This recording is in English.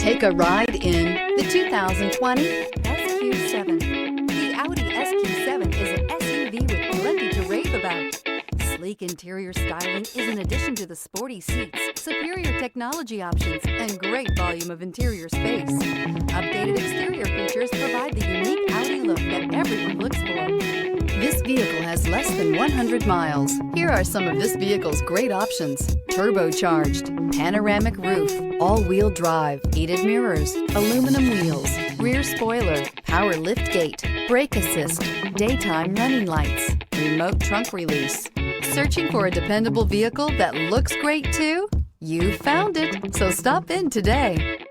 Take a ride in the 2020 SQ7. The Audi SQ7 is an SUV with plenty to rave about. Sleek interior styling is an addition to the sporty seats, superior technology options, and great volume of interior space. Updated exterior features provide the unique Audi look that everyone looks for. This vehicle has less than 100 miles. Here are some of this vehicle's great options: turbocharged, panoramic roof, all-wheel drive, heated mirrors, aluminum wheels, rear spoiler, power liftgate, brake assist, daytime running lights, remote trunk release. Searching for a dependable vehicle that looks great too? You found it, so stop in today.